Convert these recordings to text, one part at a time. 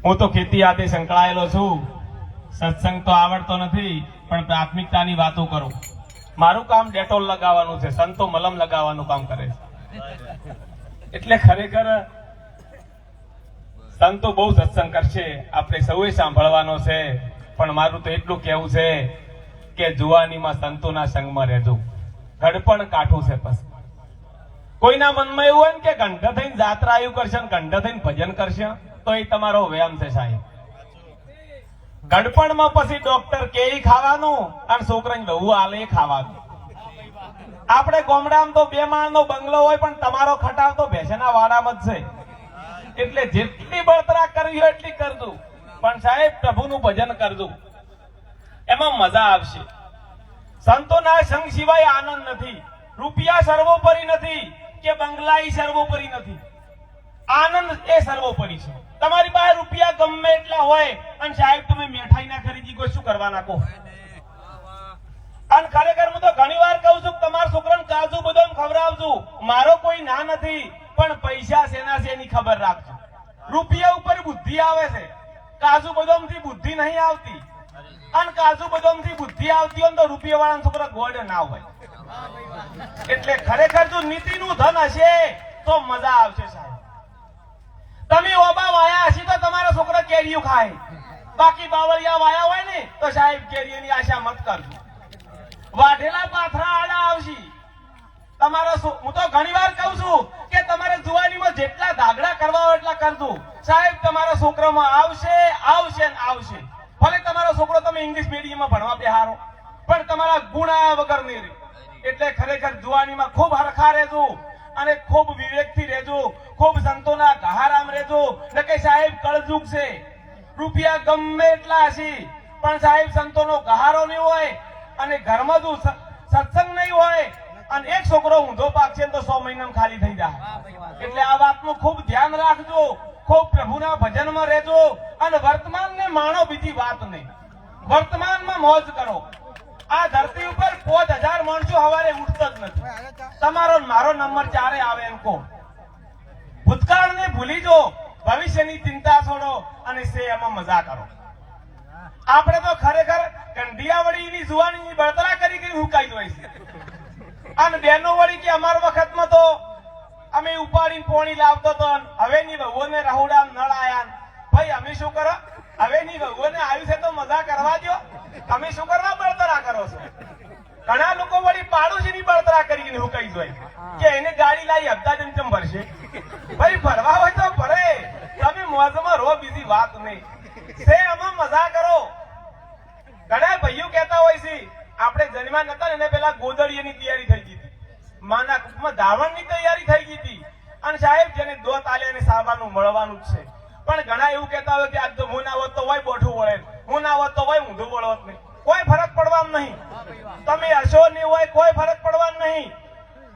હું તો ખેતી સાથે સંકળાયેલો છું. સત્સંગ તો આવડતો નથી, પણ પ્રાથમિકતાની વાતો કરું. મારું કામ ડેટોલ લગાવવાનું છે, સંતો મલમ લગાવવાનું કામ કરે છે. એટલે ખરેખર સંતો બહુ સત્સંગ કરશે, આપણે સૌએ સાંભળવાનો છે. પણ મારું તો એટલું કહેવું છે કે જુવાનીમાં સંતોના સંગમાં રહેજો. ઘડપણ કાઠું છે. બસ કોઈના મનમાં એવું હોય ને કે કંઠ થઈને જાત્રા આયુ કરશે ને કંઠ થઈને ભજન કરશે, તો એ તમારો વ્યાયામ છે સાહેબ. ગડપણમાં પછી ડોક્ટર કે ખાવાનું અને છોકરાને વહુ આલે ખાવાનું. આપણે ગામડામાં તો 2 માળનો બંગલો હોય, પણ તમારો ખટાવ તો ભેંસના વાડામાં જ છે. એટલે જેટલી બળતરા કરવી હોય એટલી કરજો, પણ સાહેબ પ્રભુનું ભજન કરજો, એમાં મજા આવશે. સંતોના સંગ સિવાય આનંદ નથી. રૂપિયા સર્વોપરી નથી કે બંગલા સર્વોપરી નથી. આનંદ એ સર્વોપરી છે. તમારી પાસે રૂપિયા ગમે એટલા હોય અને સાહેબ તમે મીઠાઈ ના ખરીદી કોઈ શું કરવા નાખો. અને ખરેખર હું તો ઘણી વાર કહું છું તમારા છોકરાને કાજુ બદામ ખવડાવજો. મારો કોઈ ના નથી, પણ પૈસા શેના છે એની ખબર રાખજો. રૂપિયા ઉપર બુદ્ધિ આવે છે, કાજુ બદામ થી બુદ્ધિ નહીં આવતી. અને કાજુ બદામ થી બુદ્ધિ આવતી હોય તો રૂપિયા વાળા છોકરા ગોળ ના હોય. એટલે ખરેખર જો નીતિનું ધન હશે તો મજા આવશે સાહેબ. તમે ઓબા વાયા હશે તો તમારા છોકરા કેરીઓ ખાય, બાકી બાવળિયા વાયા હોય ને તો સાહેબ કેરીઓની આશા મત કરજો. વાઢેલા પાથરા આડા આવશે તમારો. હું તો ઘણી વાર કહું છું કે તમારે જુવાનીમાં જેટલા ધાગડા કરવા હોય એટલા કરજો સાહેબ. તમારા છોકરામાં આવશે આવશે ને આવશે. ભલે તમારો છોકરો તમે ઇંગ્લિશ મીડિયમમાં ભણવા બેહારો, પણ તમારા ગુણ આયા વગર નહીં રહે. એટલે ખરેખર જુવાનીમાં ખૂબ હરખા રહેજો અને ખૂબ વિવેકથી રહેજો, ખૂબ સંતોના ગહારામ રહેજો. નકે સાહેબ કળજુગ છે. રૂપિયા ગમે એટલા હશે, પણ સાહેબ સંતોનો ગહારો નહીં હોય અને ઘરમાં જો સત્સંગ નહીં હોય અને એક છોકરો ઊંધો પાકશે તો 100 મહિનામાં ખાલી થઈ જાય. એટલે આ વાતનું ખૂબ ધ્યાન રાખજો, ખૂબ પ્રભુના ભજનમાં રહેજો અને વર્તમાનને માણો, બીજી વાત નહીં. વર્તમાનમાં મોજ કરો. આ ધરતી ઉપર 5000 માણસો હવારે ઉઠતો જ નથી. તમારો મારો નંબર 4 આવે એમ કહો. ભૂતકાળને ભૂલી જો, ભવિષ્યની ચિંતા છોડો અને એમાં મજા કરો. આપણે તો ખરેખર કંઢિયાવળીની જુવાનીની બળતરા કરી કરી હુકાઈ હોય છે. અને બેનો વળી કે અમારા વખતમાં તો અમે ઉપાડીને પોણી લાવતો તો, હવેની વહુઓને રહોડા નળ આયા. ભાઈ અમે શું કરો? હવેની વહુઓને આવ્યું છે તો મજા કરવા દો. તમે શું કરવા બળતરા કરો છો? ઘણા લોકો વળી પાડોશીની બળતરા કરીને હુકાઈ જાય કે એને ગાડી લાવી હપ્તા ચમચમ ભરશે. ભાઈ ભરવા હોય તો ભરે, તમે મોજમાં રહો, બીજી વાત નહીં. આમાં મજા કરો. ઘણા ભાઈઓ કહેતા હોય છે આપણે જન્મ્યા નતા ને પેલા ગોદડીની તૈયારી થઈ ગઈ હતી, માના કુટમાં ધાવણની તૈયારી થઈ ગઈ હતી. અને સાહેબ જેને દોત આલે અને સાબાનું મળવાનું જ છે. પણ ઘણા એવું કહેતા હોય કે આજ તો હું ના હોત તો હોય બોઠું વળે, હું ના હોત તો હોય ઊંધું વળોત નહીં. કોઈ ફરક પડવાનું નહીં. તમે હશો નહીં હોય કોઈ ફરક પડવાનું નહીં.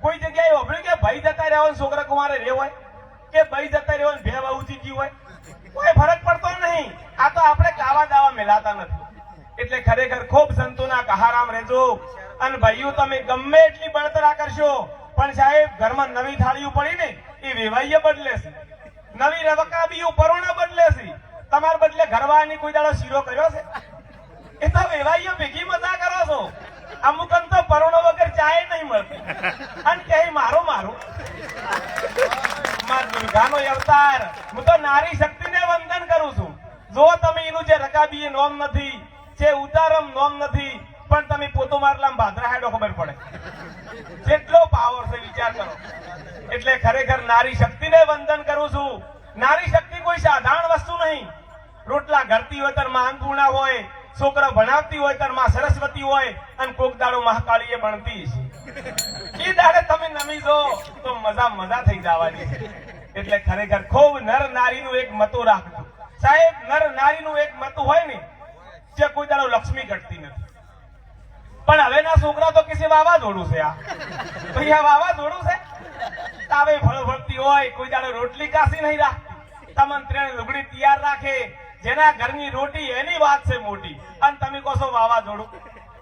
કોઈ જગ્યાએ ઓભળી કે ભાઈ જતા રહેવા છોકરા કુમારે રહેવાય કે ભાઈ જતા રહેવા ભેવા ઉચી ગયું હોય, કોઈ ફરક પડતો નહીં. આ તો આપણે કાવા દાવા મેલાતા નથી. એટલે ખરેખર ખૂબ સંતોના કહારામ રહેજો. અને ભાઈઓ તમે ગમે એટલી બળતરા કરશો, પણ સાહેબ ઘરમાં નવી થાળીઓ પડી ને એ વેવાઈએ બદલે છે, નવી રવકાબીઓ પરોણા બદલે છે. તમારા બદલે ઘરવાળાની કોઈ દાડો શીરો કર્યો છે? એ તો વેવાઈએ ભેગી મજા કરો છો. અમુક તો પરોણો વગર ચાય નહીં મળતી અને કે મારો મારો દુર્ગાનો અવતાર. હું તો નારી શક્તિને વંદન કરું છું. જો તમે એનું જે રકાબી નોમ નથી, જે ઉતારમ નોમ નથી, પણ તમે પોતો મારલામ ભાદરા હેડો ખબર પડે જેટલો પાવર છે, વિચાર કરો. એટલે ખરેખર નારી શક્તિને વંદન કરું છું. નારી શક્તિ કોઈ સાધારણ વસ્તુ નહીં. રોટલા ઘરતી હોય ત્યારે માં અન્નપૂર્ણા હોય, છોકરા ભણાવતી હોય ત્યારે માં સરસ્વતી હોય, અને કોક દાડો મહાકાળીએ ભણતી છે. એ દાડે તમે નમી જો તો મજા થઈ જવાની છે. એટલે ખરેખર ખૂબ નર નારીનું એક મતું રાખજો સાહેબ. નર નારીનું એક મતું હોય ને જે કોઈ દાડો લક્ષ્મી ઘટતી નથી. પણ હવેના છોકરા તો કિસે વાવાઝોડું છે. આ ભાઈ આ વાવાઝોડું છે. તાવે ભળતી હોય, કોઈ દાડો રોટલી કાસી નહીં રાખતી. તમને 3 લુગડી તૈયાર રાખે. જેના ઘરની રોટી એની વાત છે મોટી, અને તમે કહો છો વાવાઝોડું.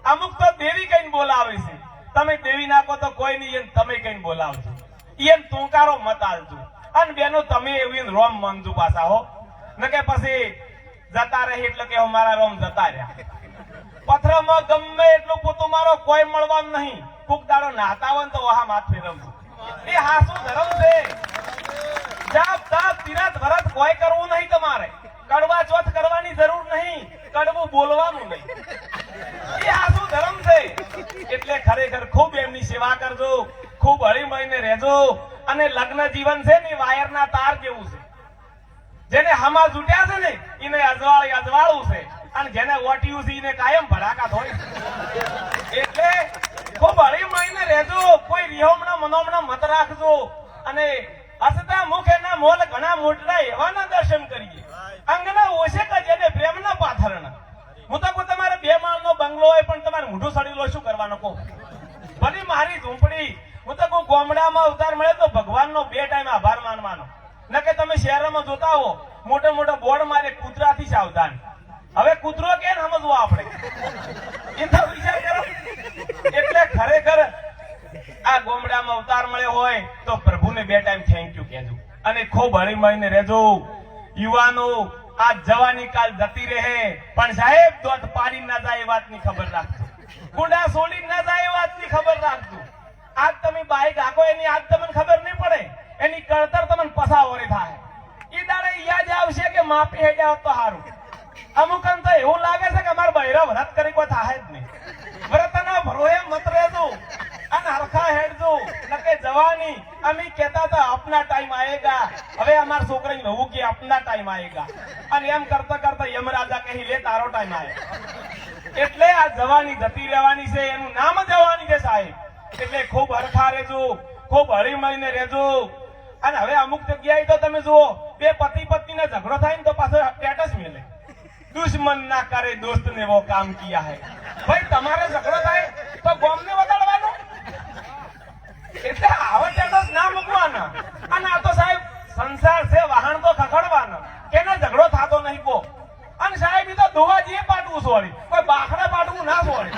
અમુક તો દેવી કઈ બોલાવે છે. તમે દેવી નાખો તો કોઈ નહીં, તમે કઈ બોલાવજો. એમ ટૂંકારો મત આલજો. અને બેનો તમે એવી રોમ માનજો પાછા હો. ન કે પછી જતા રહી એટલે કે મારા રોમ જતા રહ્યા. પથરામાં ગમે એટલું પોતું મારો કોઈ મળવાનું નહીં. કોક દાડો નાતા હોય ને તો વહા માથ ફેરવજો. એ હાસુ ધર્મ છે. જાપ તાપ તિરાત ભરત કોઈ કરવું નહીં તમારે. કડવા ચોથ કરવાની જરૂર નહીં. કડવું બોલવાનું નહીં. એ હાસુ ધર્મ છે. એટલે ખરેખર ખૂબ એમની સેવા કરજો, ખૂબ હળીમળીને રહેજો. અને લગ્ન જીવન છે ને વાયરના તાર જેવું છે. જેને હમા જુટ્યા છે ને એને અજવાળું છે, અને જેને ઓટ્યું છે એને કાયમ ભડાકા હોય. એટલે ખૂબ હળીમળીને રહેજો. કોઈ રિહોમણા મનોમણા મત રાખજો. અને હસતા મુખેના મોલ ઘણા મોટલા એવાના દર્શન કરીએ. અંગના ઓછે કે જેને પ્રેમના પાથરના. હું તો કહું તમારે 2 માળનો બંગલો હોય પણ તમારે મોઢું સડી લો શું કરવાનું કહો. ભલી મારી ઝૂંપડી. હું તો કહું ગામડામાં અવતાર મળે તો ભગવાનનો 2 ટાઈમ આભાર માનવાનો. ન કે તમે શહેરમાં જોતા હો મોટા મોટા બોર્ડ મારે કૂતરાથી સાવધાન. હવે કૂતરો કે સમજવો આપણે એ તો વિચાર કરો. એટલે ખરેખર આ ગામડામાં અવતાર મળ્યો હોય તો પ્રભુને 2 ટાઈમ થેન્ક યુ કહેજો. અને ખૂબ હળીમળીને રહેજો. યુવાનો આ જવાની કાલ જતી રહે પણ સાહેબ દોત પાડી ના જાય એ વાતની ખબર રાખજો. ગુંડા સોડી ના જાય એ વાતની ખબર રાખજો. આજ તમે બાઈક હાકો એની આજ તમને ખબર નહીં પડે. એની કળતર તમને પસાવરે થાય. એ દાડે યાદ આવશે કે માપી હેડ્યા હોત તો સારું. અમુક તો એવું લાગે છે કે અમારે બૈરા વ્રત કરી કોઈ થાય જ નહીં. વ્રતના ભરોએ મત રહેજો અને હરખા હેડજો. નકે જવાની અમે કહેતા હતા આપના ટાઈમ આયેગા. હવે અમારા છોકરાને નવું કે આપના ટાઈમ આયેગા. અને એમ કરતા કરતા યમરાજા કહી લે તારો ટાઈમ આવે. એટલે આ જવાની જતી રહેવાની છે. એનું નામ જવાની છે સાહેબ. એટલે ખૂબ હરખા રહેજો, ખૂબ હળીમળીને રહેજો. અને હવે અમુક જગ્યાએ તો તમે જુઓ 2 પતિ પત્નીને ઝઘડો થાય ને તો પાછો સ્ટેટસ મેલે દુશ્મન ના કરે દોસ્ત ને વો કામ કિયા હે. ભાઈ તમારે ઝઘડો થાય તો ગોમને વગાડવાનો. એટલે આવા સ્ટેટસ ના મૂકવાના. અને આ તો સાહેબ સંસાર છે, વાહન તો ખખડવાના. કેને ઝઘડો થતો નહીં કો. અને સાહેબ એ તો દોવાજીએ પાટવું છોડી, કોઈ બાખડા પાટવું ના છોડે.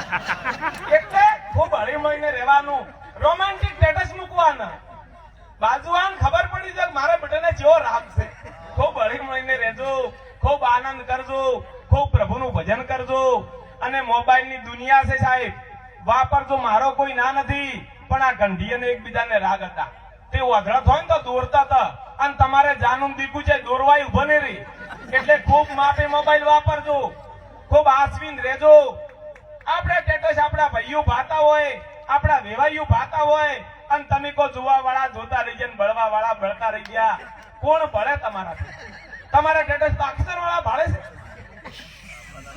એટલે ખૂબ હળીમળીને રહેવાનું. રોમેન્ટિક સ્ટેટસ મૂકવાના. બાજુવાન ખબર પડી જાય મારા બેટાને જેવો રાગ છે. ખૂબ હળીમળીને રહેજો, ખૂબ આનંદ કરજો, ખૂબ પ્રભુનું ભજન કરજો. અને મોબાઈલની દુનિયા છે સાહેબ, વાપરજો. મારો કોઈ ના નથી, પણ આ ગંઢીને એકબીજાને રાગ હતા. તે વધડત હોય ને તો દોરતા હતા. અને તમારે જાનું દીકું છે દોરવાય ઉભો ને રહી. એટલે ખૂબ માપે મોબાઈલ વાપરજો, ખૂબ આસવીન રહેજો. આપણે સ્ટેટસ આપણા ભાઈઓ ભાતા હોય, આપણા વેવાઈઓ ભાતા હોય, અને તમે કો જોવા વાળા જોતા રહી ગયા, બળવા વાળા બળતા રહી ગયા. કોણ ભળે તમારાથી? તમારા સ્ટેટસ તો અક્ષર વાળા ભાળે છે.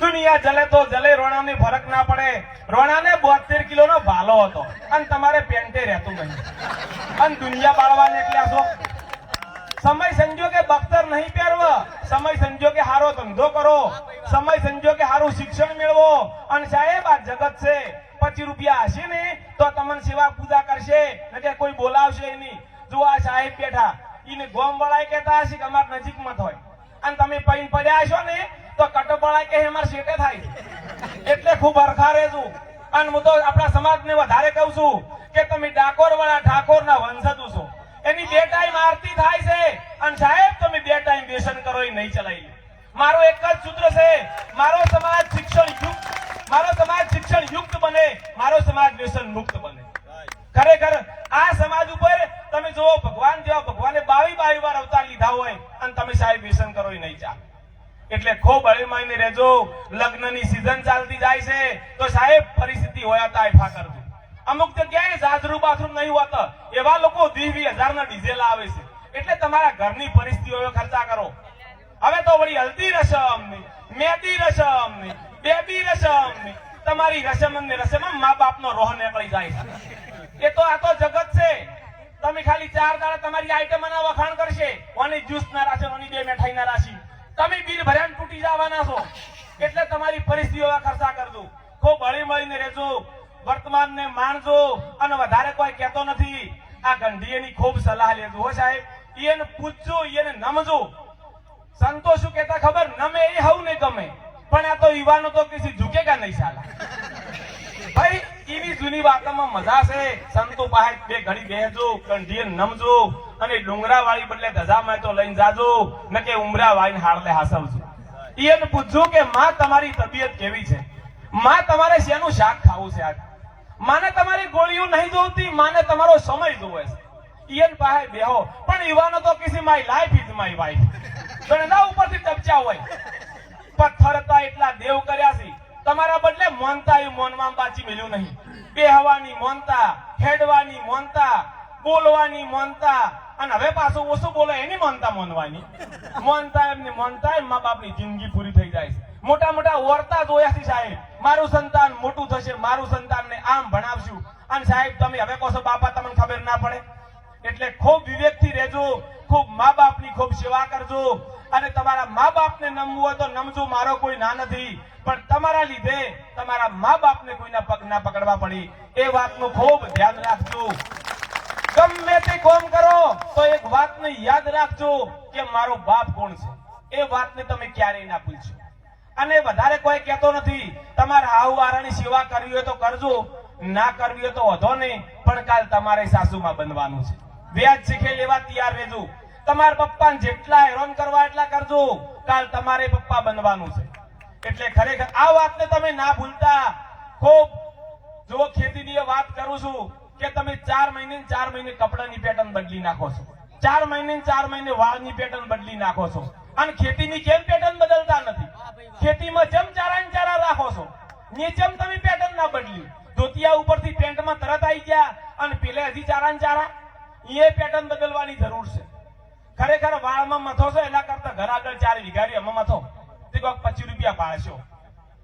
દુનિયા જલે તો જલે, રોણાને ફરક ના પડે. રોણાને 72 કિલોનો ભાલો હતો અને તમારે પેન્ટે રહેતું નહીં. અને દુનિયા બાળવાને એટલે આસો સમય સંજોગે બખ્તર નહીં પહેરવા. સમય સંજોગે હારો ધંધો કરો, સમય સંજોગે હારું શિક્ષણ મેળવો. અને સાહેબ આ જગત છે, 25 રૂપિયા હશે ને તો તમને સેવા પૂજા કરશે, ન કે કોઈ બોલાવશે નહીં. જો આ સાહેબ બેઠા એને ગોમ વાળા કહેતા હશે કે અમારા નજીકમાં હોય, અને તમે પૈન પડ્યા હશો ને તો કટોપળા કે અમારે શેટે થાય. એટલે ખૂબ હરખા રહેજો. અને હું તો આપણા સમાજને વધારે કહું છું કે તમે ડાકોર વાળા ઠાકોરના વંશજો છો. એની 2 ટાઈમ આરતી થાય છે. અને સાહેબ તમે 2 ટાઈમ વ્યસન કરો એ નહીં ચલાવી. મારો એક જ સૂત્ર છે, મારો સમાજ શિક્ષણ યુક્ત બને, મારો સમાજ વ્યસન મુક્ત બને. ખરેખર આ સમાજ ઉપર તમે જુઓ ભગવાન જેવા ભગવાને 22 વાર અવતાર લીધા હોય અને તમે સાહેબ વ્યસન કરો એ નહીં ચાલે. એટલે ખૂબ હળીમળીને રહેજો. લગ્નની સિઝન ચાલતી જાય છે તો સાહેબ પરિસ્થિતિ હોય તાયફા કરજો. અમુક જગ્યાએ જાજરૂ બાથરૂમ નહીં હોતા, એવા લોકો 20,000 ના ડીઝલ આવે છે. એટલે તમારા ઘરની પરિસ્થિતિઓ ખર્ચા કરો. હવે તો વળી હલ્દી રસમ ની, મહેંદી રસમ ની, બેબી રસમ ની, તમારી રસમ ને રસમ મા બાપનો રોહ નીકળી જાય છે. એ તો આ તો જગત છે. તમે ખાલી 4 દાડા તમારી આઈટમના વખાણ કરશે, ઓની જ્યુસ ના રાશિ, ઓની 2 મીઠાઈ ના રાશિ, તમે બિલ ભર્યા તૂટી જવાના છો. એટલે તમારી પરિસ્થિતિઓ ખર્ચા કરજો. ખૂબ હળીમળીને રહેજો, વર્તમાનને માણજો. અને વધારે કોઈ કહેતો નથી. આ ગંઢીએની ખૂબ સલાહ લેજો હો સાહેબ. એને પૂછજો, એને નમજો. સંતો શું કહેતા ખબર? નમે એ હવ નહીં ગમે, પણ આ તો યુવાનો તો કિસી ઝુકેગા નહીં સાલા. ભાઈ એવી જૂની વાતોમાં મજા છે. સંતો પાસે 2 ઘડી બેસજો, ગંઢીએ નમજો. અને ડુંગરા વાળી બદલે ધજામાં તો લઈને જાજો ન કે ઉમરા વાળીને હાડલે હાસવજો. એને પૂછજો કે માં તમારી તબિયત કેવી છે, માં તમારે શેનું શાક ખાવું છે, આજ માને તમારી ગોળીઓ નહીં જોવતી, માને તમારો સમય જોવે છે. એને પાસે બેહો. પણ યુવાનો તો કિસી my life is my wife ગણના ઉપરથી ટપચા હોય. પથ્થર હતા એટલા દેવ કર્યા છે, તમારા બદલે મોનતા એ મોનમાં પાછી મેલ્યું નહીં. બેહવાની મોનતા, હેડવાની મોનતા, બોલવાની મોનતા, અને હવે પાછું ઓછું બોલે એની મોનતા મોનવાની. મોનતા એમની મોનતા મા બાપની જિંદગી પૂરી થઈ જાય છે. મોટા મોટા ઓરતા જોયા છે સાહેબ, મારું સંતાન મોટું થશે, મારું સંતાનને આમ ભણાવશું, અને સાહેબ તમે હવે કહો છો બાપા તમને ખબર ના પડે. એટલે ખૂબ વિવેકથી રહેજો, ખૂબ મા બાપની ખૂબ સેવા કરજો, અને તમારા મા બાપને નમવું હોય તો નમજો, મારો કોઈ ના નથી, પણ તમારા લીધે તમારા મા બાપને કોઈના પગ ના પકડવા પડી એ વાતનું ખૂબ ધ્યાન રાખજો. ગમે તે કામ કરો તો એક વાતને યાદ રાખજો કે મારો બાપ કોણ છે, એ વાતને તમે ક્યારેય ના ભૂલશો. અને વધારે કોઈ કહેતો નથી, તમારા હાહુવારાની સેવા કરવી હોય તો કરજો, ના કરવી હોય તો વધો નહીં, પણ કાલ તમારે સાસુમાં બનવાનું છે. વ્યાજ શીખે લેવા તૈયાર રહેજો. તમારા પપ્પાને જેટલા હેરાન કરવા એટલા કરજો, કાલ તમારે પપ્પા બનવાનું છે. એટલે ખરેખર આ વાતને તમે ના ભૂલતા. ખૂબ જો ખેતીની વાત કરું છું કે તમે 4 મહિને કપડાની પેટર્ન બદલી નાખો છો, 4 મહિને વાળની પેટર્ન બદલી નાખો છો, અને ખેતીની કેમ પેટર્ન બદલતા નથી? ખેતીમાં જેમ ચારા રાખો છો, નીચેમ તમે પેટર્ન ના બદલી. ધોતિયા ઉપરથી પેન્ટમાં તરત આવી ગયા, અને પેલે હજી ચારા એ પેટર્ન બદલવાની જરૂર છે. ખરેખર વાળમાં મથો છો એના કરતા ઘર આગળ 4 વીઘારી એમાં મથો તે કોઈક 25 રૂપિયા પાડશો.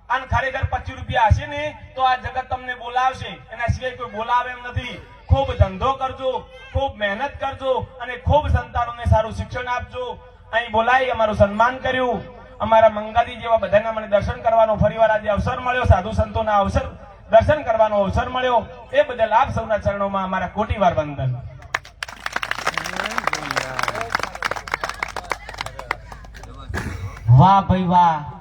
અને ખરેખર 25 રૂપિયા હશે ને તો આ જગત તમને બોલાવશે, એના સિવાય કોઈ બોલાવે એમ નથી. ખૂબ ધંધો કરજો, ખૂબ મહેનત કરજો, અને ખૂબ સંતાનોને સારું શિક્ષણ આપજો. અહીં બોલાવી અમારું સન્માન કર્યું, અમારા મંગાદી જેવા બધાના મને દર્શન કરવાનો ફરીવાર આજે અવસર મળ્યો, સાધુ સંતોના અવસર દર્શન કરવાનો અવસર મળ્યો, એ બદલ આપ સૌના ચરણોમાં અમારા કોટીવાર વંદન. વાહ ભાઈ વાહ.